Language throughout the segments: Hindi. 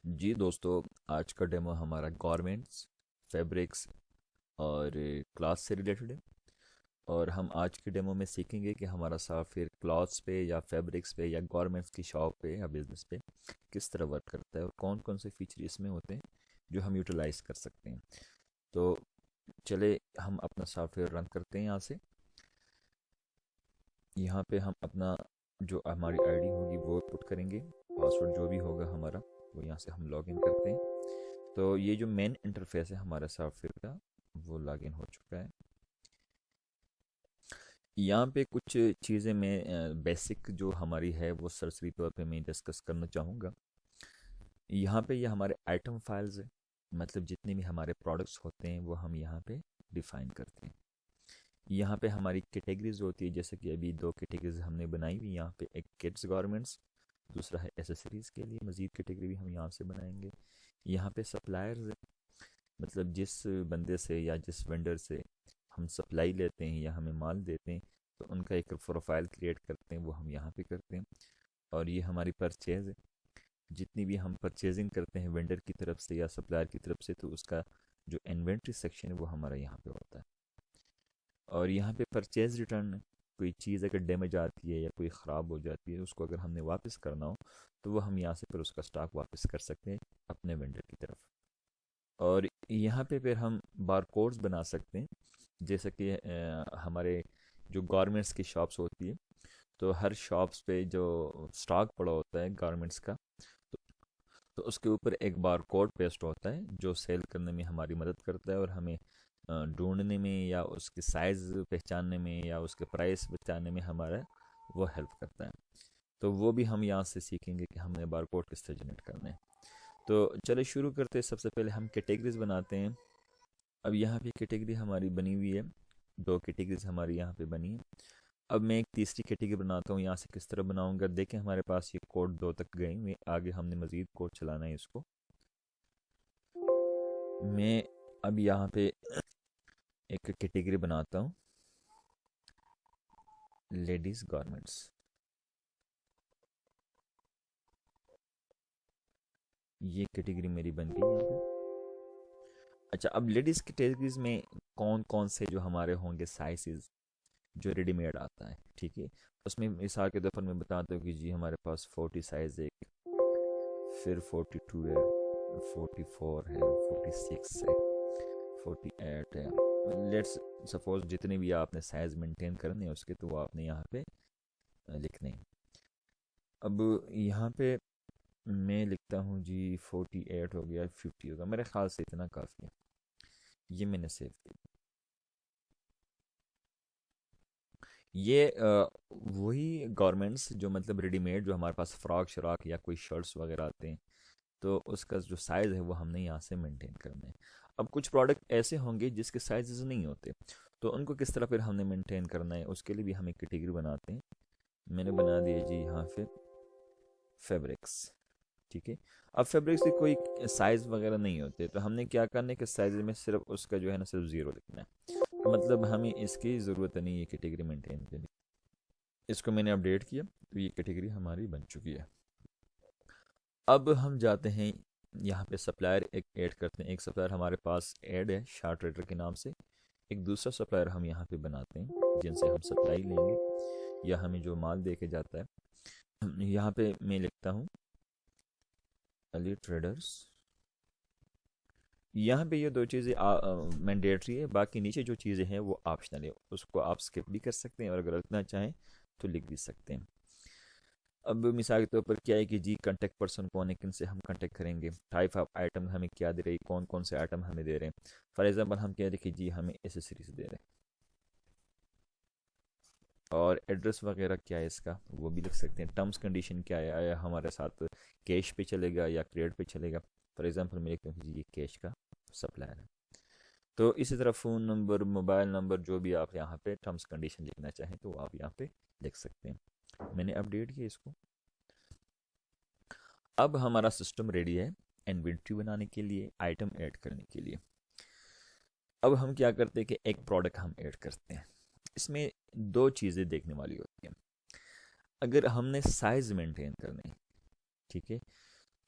जी दोस्तों, आज का डेमो हमारा गारमेंट्स, फैब्रिक्स और क्लॉथ से रिलेटेड है। और हम आज के डेमो में सीखेंगे कि हमारा सॉफ्टवेयर क्लॉथ्स पे या फैब्रिक्स पे या गारमेंट्स की शॉप पे या बिजनेस पे किस तरह वर्क करता है और कौन कौन से फीचर इसमें होते हैं जो हम यूटिलाइज कर सकते हैं। तो चले हम अपना सॉफ्टवेयर रन करते हैं। यहाँ पे हम अपना जो हमारी आईडी होगी वो पुट करेंगे, पासवर्ड जो भी होगा हमारा वो यहाँ से हम लॉग इन करते हैं। तो ये जो मेन इंटरफेस है हमारा सॉफ्टवेयर का वो लॉगिन हो चुका है। यहाँ पे कुछ चीज़ें मैं बेसिक जो हमारी है वो सरसरी तौर पे मैं डिस्कस करना चाहूँगा। यहाँ पे ये हमारे आइटम फाइल्स है, मतलब जितने भी हमारे प्रोडक्ट्स होते हैं वो हम यहाँ पे डिफाइन करते हैं। यहाँ पे हमारी कैटेगरीज होती है, जैसे कि अभी दो कैटेगरीज हमने बनाई हुई। यहाँ पे एक किड्स गारमेंट्स, दूसरा है एसेसरीज़ के लिए मज़ीद कैटेगरी भी हम यहाँ से बनाएंगे। यहाँ पे सप्लायर्स है, मतलब जिस बंदे से या जिस वेंडर से हम सप्लाई लेते हैं या हमें माल देते हैं तो उनका एक प्रोफाइल क्रिएट करते हैं, वो हम यहाँ पे करते हैं। और ये हमारी परचेज़ है, जितनी भी हम परचेजिंग करते हैं वेंडर की तरफ से या सप्लायर की तरफ से तो उसका जो इन्वेंट्री सेक्शन है वो हमारा यहाँ पे होता है। और यहाँ पे परचेज रिटर्न है, कोई चीज़ अगर डैमेज आती है या कोई ख़राब हो जाती है उसको अगर हमने वापस करना हो तो वो हम यहाँ से फिर उसका स्टॉक वापस कर सकते हैं अपने वेंडर की तरफ। और यहाँ पे फिर हम बारकोड्स बना सकते हैं, जैसे कि हमारे जो गारमेंट्स की शॉप्स होती है तो हर शॉप्स पे जो स्टॉक पड़ा होता है गारमेंट्स का तो, तो उसके ऊपर एक बारकोड पेस्ट होता है जो सेल करने में हमारी मदद करता है और हमें ढूंढने में या उसके साइज़ पहचानने में या उसके प्राइस बचाने में हमारा वो हेल्प करता है। तो वो भी हम यहाँ से सीखेंगे कि हमने बारकोड किस तरह जनरेट करने हैं। तो चले शुरू करते हैं। सबसे पहले हम कैटेगरीज बनाते हैं। अब यहाँ पे कैटेगरी हमारी बनी हुई है, दो कैटेगरीज हमारी यहाँ पे बनी है। अब मैं एक तीसरी कैटेगरी बनाता हूँ। यहाँ से किस तरह बनाऊंगा, देखें हमारे पास ये कोड दो तक गए हुए, आगे हमने मज़ीद कोड चलाना है इसको। मैं अब यहाँ पे एक कैटेगरी बनाता हूँ, लेडीज़ गारमेंट्स। ये कैटेगरी मेरी बन गई यहाँ पे। अच्छा, अब लेडीज़ कैटेगरीज में कौन कौन से जो हमारे होंगे साइजेस जो रेडीमेड आता है, ठीक है। उसमें मिसाल के तौर पर मैं बताता हूँ कि जी हमारे पास 40 साइज़ है, फिर 42 है, 44 है, 46 है, 48 है। लेट्स सपोज जितने भी आपने साइज़ मेंटेन करने हैं उसके तो वो आपने यहाँ पे लिखने हैं। अब यहाँ पे मैं लिखता हूँ जी 48 हो गया, 50 होगा, मेरे ख्याल से इतना काफ़ी है। ये मैंने सेव किया। ये वही गारमेंट्स जो मतलब रेडीमेड जो हमारे पास फ्रॉक श्राक या कोई शर्ट्स वगैरह आते हैं तो उसका जो साइज़ है वो हमने यहाँ से मेंटेन करना है। अब कुछ प्रोडक्ट ऐसे होंगे जिसके साइजेस नहीं होते तो उनको किस तरह फिर हमने मेंटेन करना है, उसके लिए भी हम एक कैटेगरी बनाते हैं। मैंने बना दिया जी यहाँ पे फैब्रिक्स, ठीक है। अब फैब्रिक्स की कोई साइज़ वगैरह नहीं होते तो हमने क्या करना है कि साइज़ में सिर्फ उसका जो है ना सिर्फ ज़ीरो लिखना है। तो मतलब हमें इसकी ज़रूरत नहीं है कैटेगरी मेंटेन करने। इसको मैंने अपडेट किया तो ये कैटेगरी हमारी बन चुकी है। अब हम जाते हैं यहाँ पे सप्लायर एक ऐड करते हैं। एक सप्लायर हमारे पास ऐड है शार्ट ट्रेडर के नाम से। एक दूसरा सप्लायर हम यहाँ पे बनाते हैं जिनसे हम सप्लाई लेंगे या हमें जो माल दे के जाता है। यहाँ पे मैं लिखता हूँ अली ट्रेडर्स। यहाँ पे ये दो चीज़ें मैंडेटरी है, बाकी नीचे जो चीज़ें हैं वो ऑप्शनल है, उसको आप स्किप भी कर सकते हैं और अगर रखना चाहें तो लिख भी सकते हैं। अब मिसाल के तौर पर क्या है कि जी कांटेक्ट पर्सन कौन है, किन से हम कांटेक्ट करेंगे, टाइप ऑफ आइटम हमें क्या दे रही, कौन कौन से आइटम हमें दे रहे हैं। फॉर एग्जांपल हम कह रहे हैं कि जी हमें एसेसरीज दे रहे हैं और एड्रेस वगैरह क्या है इसका वो भी लिख सकते हैं। टर्म्स कंडीशन क्या है, आया हमारे साथ कैश पे चलेगा या क्रेडिट पे चलेगा। फॉर एग्जांपल मैं लिखता हूँ कि जी ये कैश का सप्लायर है। तो इसी तरह फ़ोन नंबर, मोबाइल नंबर, जो भी आप यहाँ पे टर्म्स कंडीशन लिखना चाहें तो आप यहाँ पे लिख सकते हैं। मैंने अपडेट किया इसको। अब हमारा सिस्टम रेडी है इन्वेंट्री बनाने के लिए, आइटम ऐड करने के लिए। अब हम क्या करते हैं कि एक प्रोडक्ट हम ऐड करते हैं। इसमें दो चीज़ें देखने वाली होती हैं। अगर हमने साइज़ मेंटेन करना है, ठीक है,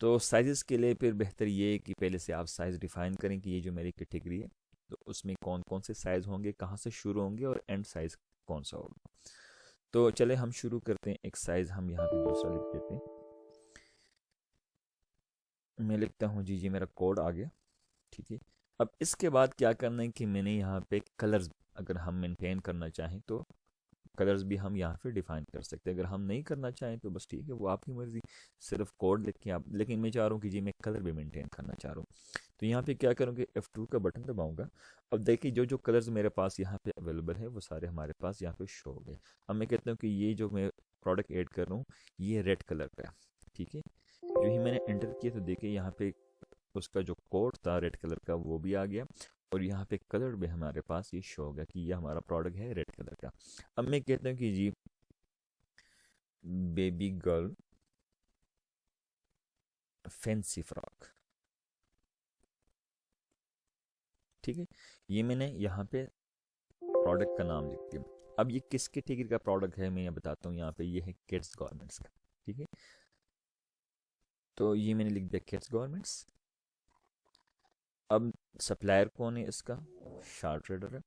तो साइज़ के लिए फिर बेहतर ये है कि पहले से आप साइज़ डिफ़ाइन करें कि ये जो मेरी कैटेगरी है तो उसमें कौन कौन से साइज़ होंगे, कहाँ से शुरू होंगे और एंड साइज़ कौन सा होगा। तो चले हम शुरू करते हैं। एक साइज़ हम यहाँ पे दूसरा लिख देते हैं। मैं लिखता हूँ जी मेरा कोड आ गया। ठीक है। अब इसके बाद क्या करना है कि मैंने यहाँ पे कलर्स अगर हम मेंटेन करना चाहें तो कलर्स भी हम यहाँ पे डिफाइन कर सकते हैं। अगर हम नहीं करना चाहें तो बस ठीक है, वो आपकी मर्ज़ी। सिर्फ कोड लिख के आप, लेकिन मैं चाह रहा हूँ कि जी मैं कलर भी मेंटेन करना चाह रहा हूँ। तो यहाँ पे क्या करूँगी, F2 का बटन दबाऊंगा। अब देखिए जो जो कलर्स मेरे पास यहाँ पे अवेलेबल है वो सारे हमारे पास यहाँ पे शो हो गए। अब मैं कहता हूँ कि ये जो मैं प्रोडक्ट ऐड कर रहा हूँ ये रेड कलर का है। ठीक है। जो ही मैंने एंटर किया तो देखिए यहाँ पे उसका जो कोड था रेड कलर का वो भी आ गया और यहाँ पे कलर भी हमारे पास ये शो होगा कि ये हमारा प्रोडक्ट है रेड कलर का। अब मैं कहता हूँ कि जी बेबी गर्ल फैंसी फ्रॉक। ठीक है। ये मैंने यहाँ पे प्रोडक्ट का नाम लिख दिया। अब ये किस कैटेगरी का प्रोडक्ट है मैं ये बताता हूँ। यहाँ पे ये है किड्स गारमेंट्स का। ठीक है। तो ये मैंने लिख दिया किड्स गारमेंट्स। अब सप्लायर कौन है इसका, शार्ट ट्रेडर है।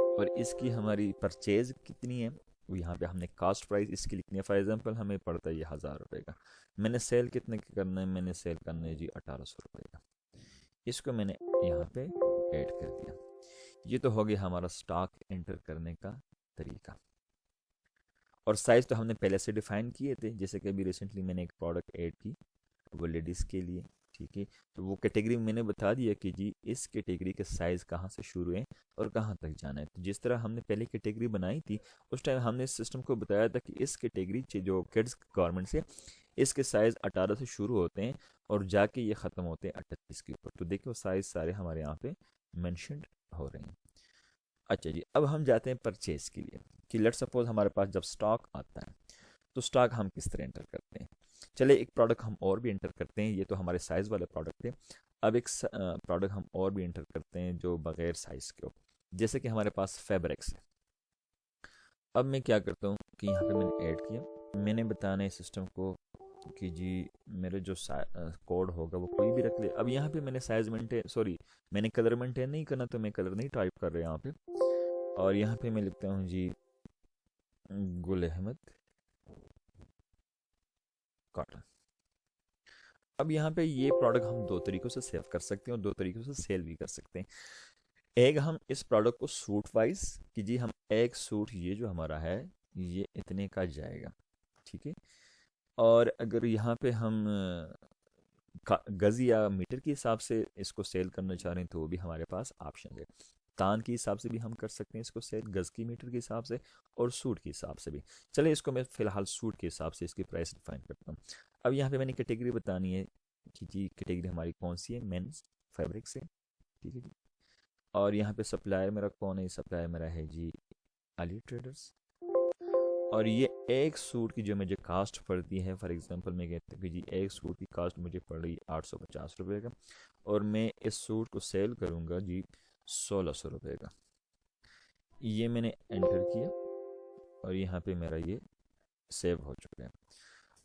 और इसकी हमारी परचेज कितनी है वो यहाँ पे हमने कास्ट प्राइस इसकी लिखनी है। फॉर एग्जांपल हमें पड़ता है ये 1000 रुपये का। मैंने सेल कितने का करना है, मैंने सेल करना है जी 1800 रुपये का। इसको मैंने यहाँ पे ऐड कर दिया। ये तो हो गया हमारा स्टॉक एंटर करने का तरीका। और साइज़ तो हमने पहले से डिफाइन किए थे, जैसे कि अभी रिसेंटली मैंने एक प्रोडक्ट ऐड की वो लेडीज़ के लिए। ठीक है। तो वो कैटेगरी मैंने बता दिया कि जी इस कैटेगरी के साइज़ कहाँ से शुरू है और कहाँ तक जाना है। तो जिस तरह हमने पहले कैटेगरी बनाई थी उस टाइम हमने इस सिस्टम को बताया था कि इस कैटेगरी जो किड्स गारमेंट्स है इसके साइज़ 18 से शुरू होते हैं और जाके ये ख़त्म होते हैं 38 के ऊपर। तो देखिए वो साइज़ सारे हमारे यहाँ पे मैंशनड हो रहे हैं। अच्छा जी, अब हम जाते हैं परचेज़ के लिए कि लेट्स सपोज हमारे पास जब स्टॉक आता है तो स्टॉक हम किस तरह एंटर करते हैं। चले एक प्रोडक्ट हम और भी एंटर करते हैं। ये तो हमारे साइज़ वाले प्रोडक्ट थे। अब एक प्रोडक्ट हम और भी एंटर करते हैं जो बगैर साइज़ के हो, जैसे कि हमारे पास फैब्रिक्स है। अब मैं क्या करता हूँ कि यहाँ पे मैंने ऐड किया। मैंने बताना है सिस्टम को कि जी मेरे जो कोड होगा वो कोई भी रख ले। अब यहाँ पे मैंने साइज़ मेंटेन, सॉरी मैंने कलर मेंटेन नहीं करना तो मैं कलर नहीं टाइप कर रहा यहाँ पे। और यहाँ पे मैं लिखता हूँ जी गुल अहमद कॉटन। अब यहाँ पे ये प्रोडक्ट हम दो तरीक़ों से सेव कर सकते हैं और दो तरीक़ों से सेल भी कर सकते हैं। एक, हम इस प्रोडक्ट को सूट वाइज कि जी हम एक सूट ये जो हमारा है ये इतने का जाएगा। ठीक है। और अगर यहाँ पे हम गज़ या मीटर के हिसाब से इसको सेल करना चाह रहे हैं तो वो भी हमारे पास ऑप्शन है। तान के हिसाब से भी हम कर सकते हैं इसको सेल, गज़ की मीटर के हिसाब से और सूट के हिसाब से भी। चलिए इसको मैं फ़िलहाल सूट के हिसाब से इसकी प्राइस डिफाइन करता हूँ। अब यहाँ पे मैंने कैटेगरी बतानी है कि जी कैटेगरी हमारी कौन सी है, मेंस फैब्रिक से। ठीक है जी। और यहाँ पे सप्लायर मेरा कौन है, सप्लायर मेरा है जी अली ट्रेडर्स। और ये एक सूट की जो मुझे कास्ट पड़ती है, फॉर एग्जांपल मैं कहता हूँ कि जी एक सूट की कास्ट मुझे पड़ रही 850 रुपये का और मैं इस सूट को सेल करूँगा जी 1600 रुपये का। ये मैंने एंटर किया और यहाँ पे मेरा ये सेव हो चुका है।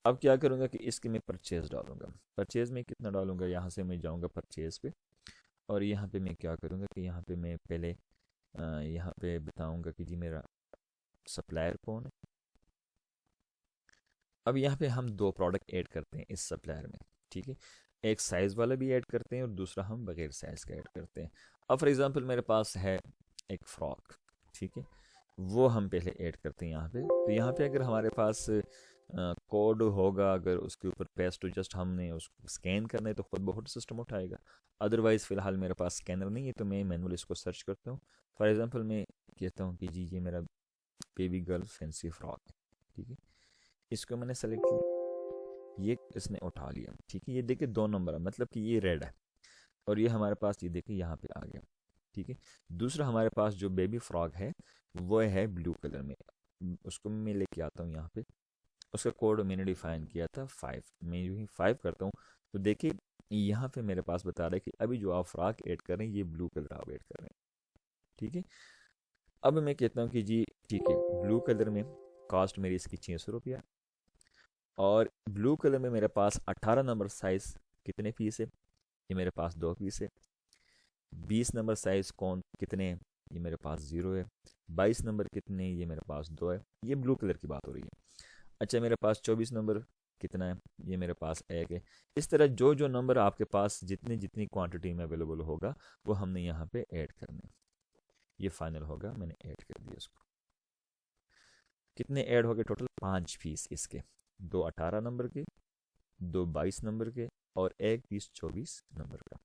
अब क्या करूँगा कि इसके मैं परचेज़ डालूंगा। परचेज़ में कितना डालूंगा, यहाँ से मैं जाऊँगा परचेज़ पे और यहाँ पे मैं क्या करूँगा कि यहाँ पे मैं पहले यहाँ पे बताऊँगा कि जी मेरा सप्लायर कौन है। अब यहाँ पे हम दो प्रोडक्ट ऐड करते हैं इस सप्लायर में। ठीक है। एक साइज़ वाला भी ऐड करते हैं और दूसरा हम बगैर साइज़ का ऐड करते हैं। अब फॉर एग्जांपल मेरे पास है एक फ़्रॉक। ठीक है। वो हम पहले ऐड करते हैं यहाँ पे। तो यहाँ पे अगर हमारे पास कोड होगा, अगर उसके ऊपर पेस्ट, तो जस्ट हमने उसको स्कैन करना है तो खुद बहुत सिस्टम उठाएगा। अदरवाइज़ फ़िलहाल मेरे पास स्कैनर नहीं है तो मैं मैनुअल इसको सर्च करता हूँ। फॉर एग्ज़ाम्पल मैं कहता हूँ कि जी ये मेरा बेबी गर्ल फैंसी फ्रॉक है। ठीक है। इसको मैंने सेलेक्ट किया, ये इसने उठा लिया। ठीक है। ये देखिए 2 नंबर है, मतलब कि ये रेड है और ये हमारे पास ये देखिए यहाँ पे आ गया। ठीक है। दूसरा हमारे पास जो बेबी फ्रॉक है वो है ब्लू कलर में। उसको मैं लेके आता हूँ यहाँ पे। उसका कोड मैंने डिफाइन किया था 5। मैं यूँ ही 5 करता हूँ तो देखिए यहाँ पे मेरे पास बता रहा है कि अभी जो आप फ्रॉक ऐड कर रहे हैं ये ब्लू कलर आप ऐड कर रहे हैं। ठीक है। अब मैं कहता हूँ कि जी ठीक है, ब्लू कलर में कॉस्ट मेरी इसकी 600 रुपया और ब्लू कलर में मेरे पास 18 नंबर साइज़ कितने पीस है, ये मेरे पास 2 पीस है। 20 नंबर साइज़ कौन कितने, ये मेरे पास 0 है। 22 नंबर कितने, ये मेरे पास 2 है। ये ब्लू कलर की बात हो रही है। अच्छा, मेरे पास 24 नंबर कितना है, ये मेरे पास 1 है। इस तरह जो जो नंबर आपके पास जितनी जितनी क्वांटिटी में अवेलेबल होगा वो हमने यहाँ पे ऐड करने। ये फाइनल होगा, मैंने ऐड कर दिया इसको। कितने ऐड हो गए टोटल, 5 पीस इसके, 2 18 नंबर के, 2 22 नंबर के और 1 पीस 24 नंबर का।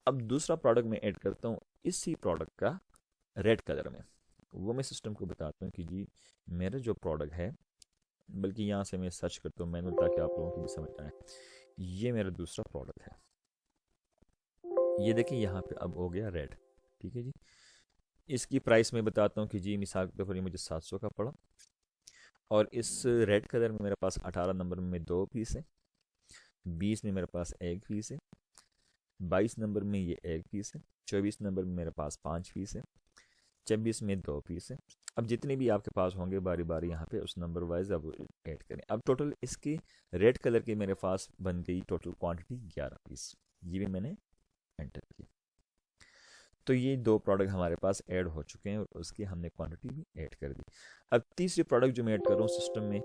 अब दूसरा प्रोडक्ट मैं ऐड करता हूँ इसी प्रोडक्ट का रेड कलर में। वो मैं सिस्टम को बताता हूँ कि जी मेरा जो प्रोडक्ट है, बल्कि यहाँ से मैं सर्च करता हूँ मैनुअल ताकि आप लोगों को भी समझ आए। ये मेरा दूसरा प्रोडक्ट है, ये देखिए यहाँ पे अब हो गया रेड। ठीक है जी, इसकी प्राइस मैं बताता हूँ कि जी मिसाल के तौर पर ये मुझे 700 का पड़ा। और इस रेड कलर में मेरे पास 18 नंबर में 2 पीस है, 20 में मेरे पास 1 पीस है, 22 नंबर में ये 1 पीस है, 24 नंबर में मेरे पास 5 पीस है, 26 में 2 पीस है। अब जितने भी आपके पास होंगे बारी बारी यहाँ पे उस नंबर वाइज अब ऐड करें। अब टोटल इसकी रेड कलर की मेरे पास बन गई टोटल क्वांटिटी 11 पीस, ये भी मैंने एंटर किया। तो ये 2 प्रोडक्ट हमारे पास ऐड हो चुके हैं और उसकी हमने क्वांटिटी भी ऐड कर दी। अब तीसरी प्रोडक्ट जो मैं ऐड कर रहा हूँ सिस्टम में,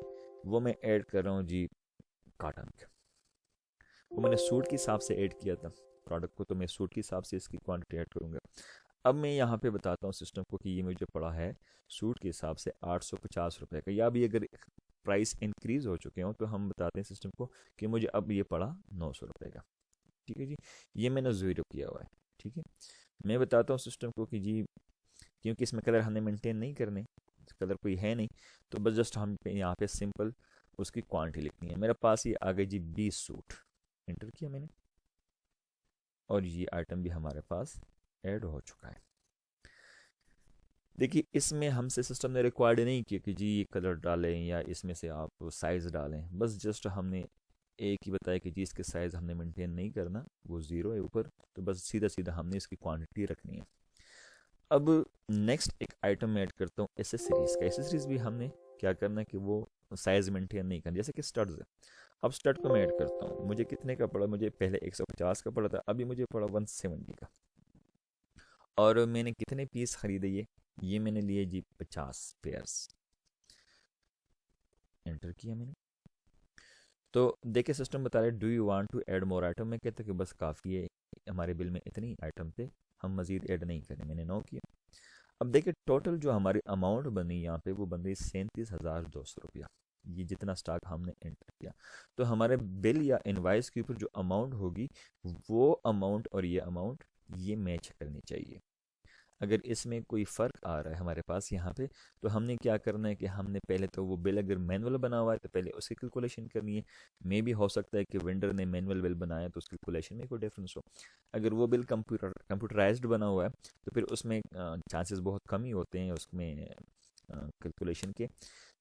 वो मैं ऐड कर रहा हूँ जी कॉटन का। वो मैंने सूट के हिसाब से ऐड किया था प्रोडक्ट को, तो मैं सूट के हिसाब से इसकी क्वांटिटी ऐड करूँगा। अब मैं यहाँ पे बताता हूँ सिस्टम को कि ये मुझे पड़ा है सूट के हिसाब से 850 रुपये का, या भी अगर प्राइस इंक्रीज़ हो चुके हों तो हम बताते हैं सिस्टम को कि मुझे अब ये पड़ा 900 रुपये का। ठीक है जी, ये मैंने ज़ीरो किया हुआ है। ठीक है, मैं बताता हूँ सिस्टम को कि जी क्योंकि इसमें कलर हमने मेंटेन नहीं करने, कलर कोई है नहीं, तो बस जस्ट हम यहाँ पे सिंपल उसकी क्वांटिटी लिखनी है। मेरे पास ये आ गई जी 20 सूट, एंटर किया मैंने और ये आइटम भी हमारे पास ऐड हो चुका है। देखिए इसमें हमसे सिस्टम ने रिक्वायर्ड नहीं किया कि जी ये कलर डालें या इसमें से आप साइज़ डालें, बस जस्ट हमने एक ही बताया कि जी इसके साइज़ हमने मेंटेन नहीं करना, वो 0 है ऊपर, तो बस सीधा सीधा हमने इसकी क्वांटिटी रखनी है। अब नेक्स्ट एक आइटम में ऐड करता हूँ एसेसरीज़ का। एसेसरीज़ भी हमने क्या करना है कि वो साइज़ मेंटेन नहीं करना, जैसे कि स्टड्स है। अब स्टड को मैं ऐड करता हूँ, मुझे कितने का पड़ा, मुझे पहले 150 का पड़ा था, अभी मुझे पड़ा 170 का। और मैंने कितने पीस खरीदे, ये मैंने लिए जी 50 पेयर्स, एंटर किया मैंने। तो देखिए सिस्टम बता रहे do you want to add more item, मैं कहता कि बस काफ़ी है, हमारे बिल में इतने ही आइटम थे, हम मज़ीद ऐड नहीं करें, मैंने नो किया। अब देखिए टोटल जो हमारी अमाउंट बनी यहाँ पे वो बन गई 37,200 रुपया, ये जितना स्टॉक हमने एंटर किया। तो हमारे बिल या इनवाइस के ऊपर जो अमाउंट होगी वो अमाउंट और ये अमाउंट ये मैच करनी चाहिए। अगर इसमें कोई फ़र्क आ रहा है हमारे पास यहाँ पे, तो हमने क्या करना है कि हमने पहले तो वो बिल अगर मैनुअल बना हुआ है तो पहले उसकी कैलकुलेशन करनी है। मे भी हो सकता है कि वेंडर ने मैनुअल बिल बनाया तो उसकी कैलकुलेशन में कोई डिफरेंस हो। अगर वो बिल कंप्यूटराइज्ड बना हुआ है तो फिर उसमें चांसेस बहुत कम ही होते हैं उसमें कैलकुलेशन के।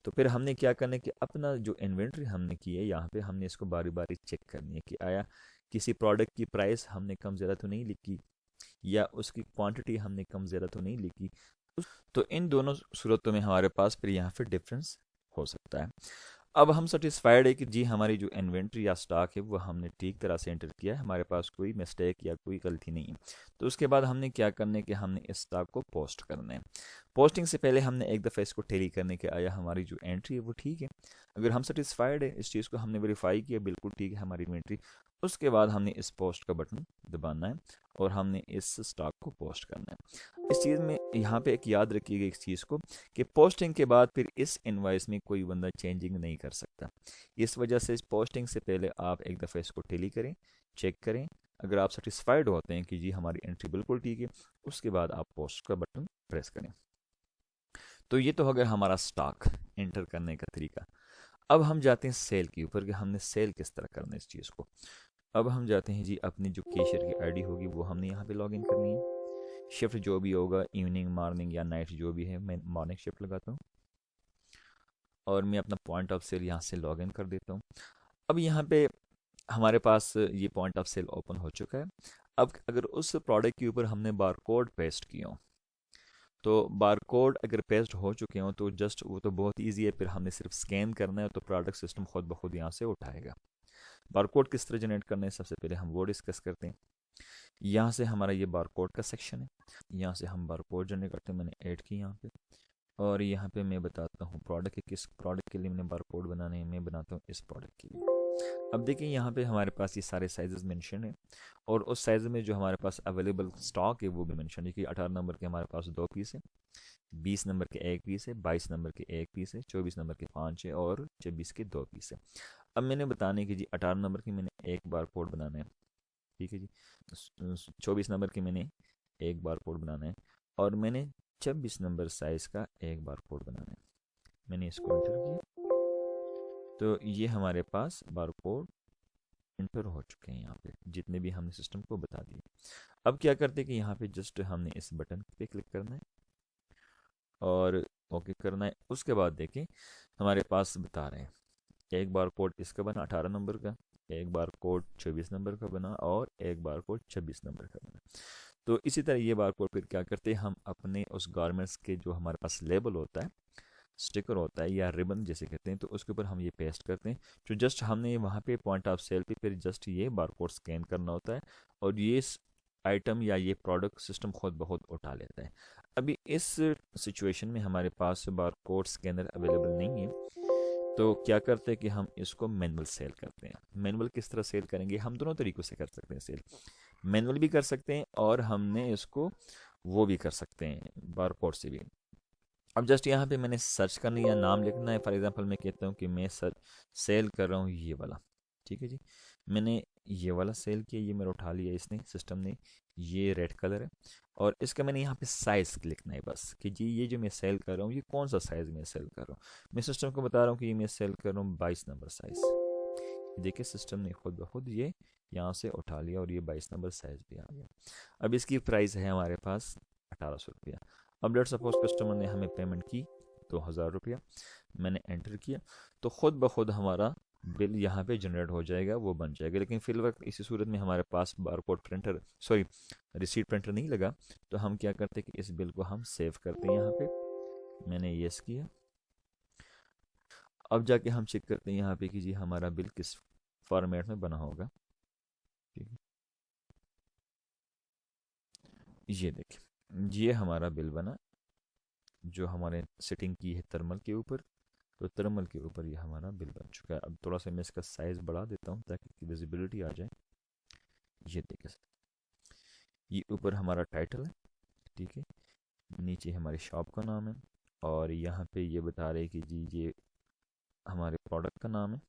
तो फिर हमने क्या करना है कि अपना जो इन्वेंट्री हमने की है यहाँ पे हमने इसको बारी बारी चेक करनी है कि आया किसी प्रोडक्ट की प्राइस हमने कम ज़्यादा तो नहीं लिखी या उसकी क्वांटिटी हमने कम ज़्यादा तो नहीं लिखी। तो इन दोनों सूरतों में हमारे पास फिर यहाँ पे डिफरेंस हो सकता है। अब हम सेटिस्फाइड है कि जी हमारी जो इन्वेंट्री या स्टॉक है वो हमने ठीक तरह से एंटर किया है, हमारे पास कोई मिस्टेक या कोई गलती नहीं है। तो उसके बाद हमने क्या करना है कि हमने इस स्टॉक को पोस्ट करना है। पोस्टिंग से पहले हमने एक दफ़ा इसको टेली करने के आया हमारी जो एंट्री है वो ठीक है। अगर हम सेटिस्फाइड है इस चीज़ को, हमने वेरीफाई किया बिल्कुल ठीक है हमारी इन्वेंट्री, उसके बाद हमने इस पोस्ट का बटन दबाना है और हमने इस स्टॉक को पोस्ट करना है। इस चीज़ में यहाँ पे एक याद रखिएगा इस चीज़ को कि पोस्टिंग के बाद फिर इस इनवाइस में कोई बंदा चेंजिंग नहीं कर सकता। इस वजह से इस पोस्टिंग से पहले आप एक दफ़ा इसको टेली करें, चेक करें। अगर आप सेटिस्फाइड होते हैं कि जी हमारी एंट्री बिल्कुल ठीक है, उसके बाद आप पोस्ट का बटन प्रेस करें। तो ये तो हो गया हमारा स्टॉक एंटर करने का तरीका। अब हम जाते हैं सेल के ऊपर कि हमने सेल किस तरह करना है इस चीज़ को। अब हम जाते हैं जी अपनी जो कैशियर की आईडी होगी वो हमने यहाँ पे लॉगिन करनी है। शिफ्ट जो भी होगा इवनिंग मॉर्निंग या नाइट जो भी है, मैं मॉर्निंग शिफ्ट लगाता हूँ और मैं अपना पॉइंट ऑफ सेल यहाँ से लॉगिन कर देता हूँ। अब यहाँ पे हमारे पास ये पॉइंट ऑफ सेल ओपन हो चुका है। अब अगर उस प्रोडक्ट के ऊपर हमने बारकोड पेस्ट किया हो, तो बारकोड अगर पेस्ट हो चुके हों तो जस्ट वो तो बहुत ईजी है, फिर हमने सिर्फ स्कैन करना है तो प्रोडक्ट सिस्टम खुद ब खुद यहाँ से उठाएगा। बारकोड किस तरह जनरेट करना है, सबसे पहले हम वो डिस्कस करते हैं। यहाँ से हमारा ये बारकोड का सेक्शन है, यहाँ से हम बारकोड जनरेट करते हैं, मैंने ऐड की यहाँ पे। और यहाँ पे मैं बताता हूँ प्रोडक्ट के किस प्रोडक्ट के लिए मैंने बारकोड बनाने हैं, मैं बनाता हूँ इस प्रोडक्ट के लिए। अब देखिए यहाँ पे हमारे पास ये सारे साइजेस मेंशन है, और उस साइज में जो हमारे पास अवेलेबल स्टॉक है वो भी मेंशन है कि 18 नंबर के हमारे पास 2 पीस है, 20 नंबर के 1 पीस है, 22 नंबर के 1 पीस है, 24 नंबर के 5 है, और 26 के 2 पीस है। अब मैंने बताने की जी 18 नंबर की मैंने एक बार कोड बनाना है, ठीक है जी। 24 नंबर की मैंने एक बार कोड बनाना है, और मैंने 26 नंबर साइज का एक बार कोड बनाना है। मैंने इसको एंटर किया, तो ये हमारे पास बार कोड इंटर हो चुके हैं यहाँ पे, जितने भी हमने सिस्टम को बता दिए। अब क्या करते हैं कि यहाँ पे जस्ट हमने इस बटन पे क्लिक करना है और ओके करना है। उसके बाद देखें हमारे पास बता रहे हैं एक बार कोड इसका बना 18 नंबर का, एक बार कोड 24 नंबर का बना, और एक बार कोड 26 नंबर का बना। तो इसी तरह ये बार कोड फिर क्या करते हैं, हम अपने उस गारमेंट्स के जो हमारे पास लेबल होता है, स्टिकर होता है या रिबन जैसे कहते हैं, तो उसके ऊपर हम ये पेस्ट करते हैं। जो जस्ट हमने वहाँ पे पॉइंट ऑफ सेल पे फिर जस्ट ये बारकोड स्कैन करना होता है, और ये आइटम या ये प्रोडक्ट सिस्टम खुद ब खुद उठा लेता है। अभी इस सिचुएशन में हमारे पास बारकोड स्कैनर अवेलेबल नहीं है, तो क्या करते हैं कि हम इसको मैनुअल सेल करते हैं। मैनुअल किस तरह सेल करेंगे, हम दोनों तरीक़ों से कर सकते हैं सेल, मैनुअल भी कर सकते हैं और हमने इसको वो भी कर सकते हैं बारकोड से भी। अब जस्ट यहाँ पे मैंने सर्च करना या नाम लिखना है। फॉर एग्जांपल मैं कहता हूँ कि मैं सेल कर रहा हूँ ये वाला, ठीक है जी। मैंने ये वाला सेल किया, ये मेरा उठा लिया इसने, सिस्टम ने। ये रेड कलर है, और इसका मैंने यहाँ पे साइज़ लिखना है बस कि जी ये जो मैं सेल कर रहा हूँ ये कौन सा साइज़ मैं सेल कर रहा हूँ। मैं सिस्टम को बता रहा हूँ कि ये मैं सेल कर रहा हूँ 22 नंबर साइज़। देखिए सिस्टम ने खुद ब खुद ये यहाँ से उठा लिया और ये 22 नंबर साइज़ भी आ गया। अब इसकी प्राइस है हमारे पास 1800 रुपया। अब लेट सपोज कस्टमर ने हमें पेमेंट की 2000 रुपया, मैंने एंटर किया, तो खुद ब खुद हमारा बिल यहाँ पे जनरेट हो जाएगा, वो बन जाएगा। लेकिन फिल वक्त इसी सूरत में हमारे पास barcode printer sorry receipt printer नहीं लगा, तो हम क्या करते हैं कि इस बिल को हम सेव करते हैं। यहाँ पे मैंने यस किया। अब जाके हम चेक करते हैं यहाँ पे कि जी हमारा बिल किस फॉर्मेट में बना होगा, ठीक है। ये देखिए ये हमारा बिल बना, जो हमारे सेटिंग की है थर्मल के ऊपर, तो थर्मल के ऊपर ये हमारा बिल बन चुका है। अब थोड़ा सा मैं इसका साइज़ बढ़ा देता हूँ ताकि विजिबिलिटी आ जाए। ये देखिए ये ऊपर हमारा टाइटल है, ठीक है, नीचे हमारी शॉप का नाम है, और यहाँ पे ये बता रहे हैं कि जी ये हमारे प्रोडक्ट का नाम है,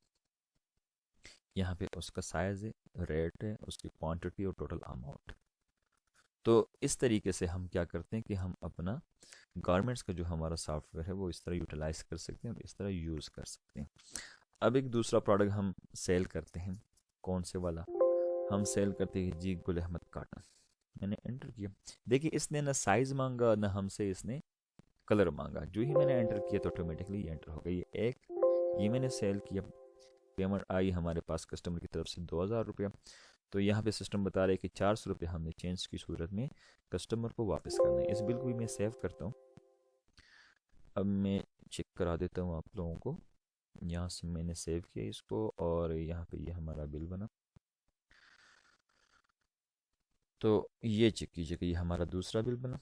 यहाँ पे उसका साइज़ है, रेट है, उसकी क्वांटिटी और टोटल अमाउंट। तो इस तरीके से हम क्या करते हैं कि हम अपना गारमेंट्स का जो हमारा सॉफ्टवेयर है वो इस तरह यूटिलाइज कर सकते हैं और इस तरह यूज़ कर सकते हैं। अब एक दूसरा प्रोडक्ट हम सेल करते हैं, कौन से वाला हम सेल करते हैं जी गुल अहमद काटन। मैंने एंटर किया, देखिए इसने ना साइज़ मांगा ना हमसे इसने कलर मांगा, जो ही मैंने एंटर किया तो ऑटोमेटिकली ये एंटर हो गई। ये मैंने सेल किया, पेमेंट आई हमारे पास कस्टमर की तरफ से 2000 रुपया। तो यहाँ पे सिस्टम बता रहे हैं कि 400 रुपये हमने चेंज की सूरत में कस्टमर को वापस करना है। इस बिल को भी मैं सेव करता हूँ। अब मैं चेक करा देता हूँ आप लोगों को, यहाँ से मैंने सेव किया इसको, और यहाँ पे ये हमारा बिल बना। तो ये चेक कीजिए कि ये हमारा दूसरा बिल बना,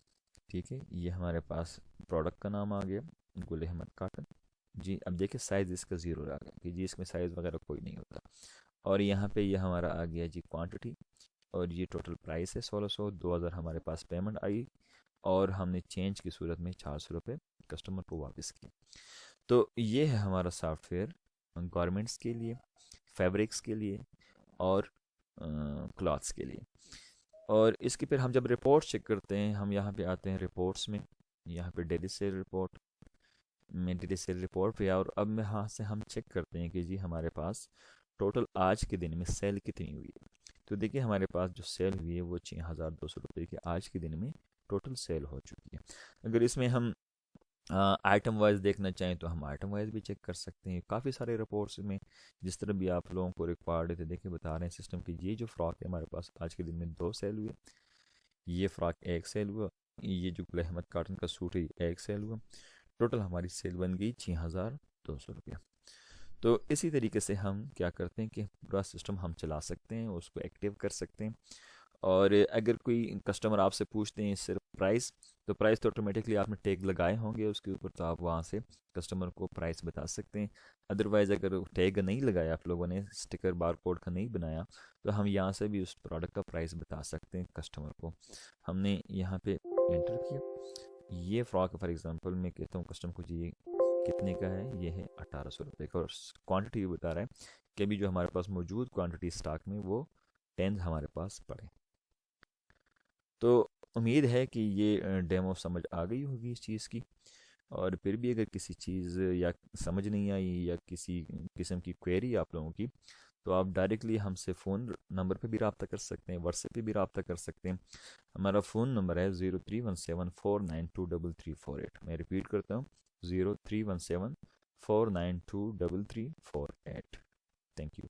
ठीक है। ये हमारे पास प्रोडक्ट का नाम आ गया गुल अहमद काटन जी। अब देखिए साइज़ इसका ज़ीरो आ गया कि जी इसमें साइज़ वगैरह कोई नहीं होता। और यहाँ पे ये हमारा आ गया जी क्वांटिटी, और ये टोटल प्राइस है 1600, 2000 हमारे पास पेमेंट आई, और हमने चेंज की सूरत में 400 रुपये कस्टमर को वापस किए। तो ये है हमारा सॉफ्टवेयर गारमेंट्स के लिए, फैब्रिक्स के लिए, और क्लॉथ्स के लिए। और इसकी फिर हम जब रिपोर्ट चेक करते हैं, हम यहाँ पे आते हैं रिपोर्ट्स में, यहाँ पे डेली सेल रिपोर्ट में डेली सेल रिपोर्ट पे, और अब यहाँ से हम चेक करते हैं कि जी हमारे पास टोटल आज के दिन में सेल कितनी हुई है। तो देखिए हमारे पास जो सेल हुई है वो 6200 रुपये की आज के दिन में टोटल सेल हो चुकी है। अगर इसमें हम आइटम वाइज देखना चाहें तो हम आइटम वाइज भी चेक कर सकते हैं। काफ़ी सारे रिपोर्ट्स में जिस तरह भी आप लोगों को रिक्वायर्ड थे, देखिए बता रहे हैं सिस्टम की ये जो फ्रॉक है हमारे पास आज के दिन में 2 सेल हुए, ये फ्रॉक 1 सेल हुआ, ये जो गुल अहमद काटन का सूट है 1 सेल हुआ। टोटल हमारी सेल बन गई 6200 रुपया। तो इसी तरीके से हम क्या करते हैं कि पूरा सिस्टम हम चला सकते हैं, उसको एक्टिव कर सकते हैं। और अगर कोई कस्टमर आपसे पूछते हैं सिर्फ प्राइस, तो प्राइस तो ऑटोमेटिकली आपने टैग लगाए होंगे उसके ऊपर, तो आप वहाँ से कस्टमर को प्राइस बता सकते हैं। अदरवाइज़ अगर टैग नहीं लगाया, आप लोगों ने स्टिकर बार कोड का नहीं बनाया, तो हम यहाँ से भी उस प्रोडक्ट का प्राइस बता सकते हैं कस्टमर को। हमने यहाँ पे एंटर किया, ये फ्रॉक फॉर एग्जांपल मैं कहता हूँ कस्टमर को जी ये कितने का है, ये है 1800 रुपये का, और क्वांटिटी भी बता रहा है कि अभी जो हमारे पास मौजूद क्वांटिटी स्टॉक में वो 10 हमारे पास पड़े। तो उम्मीद है कि ये डेमो समझ आ गई होगी इस चीज़ की। और फिर भी अगर किसी चीज़ या समझ नहीं आई या किसी किस्म की क्वेरी आप लोगों की, तो आप डायरेक्टली हमसे फ़ोन नंबर पे भी रब्ता कर सकते हैं, व्हाट्सएप पे भी रब्ता कर सकते हैं। हमारा फ़ोन नंबर है 0317492348। मैं रिपीट करता हूँ, 0317492348। Thank you.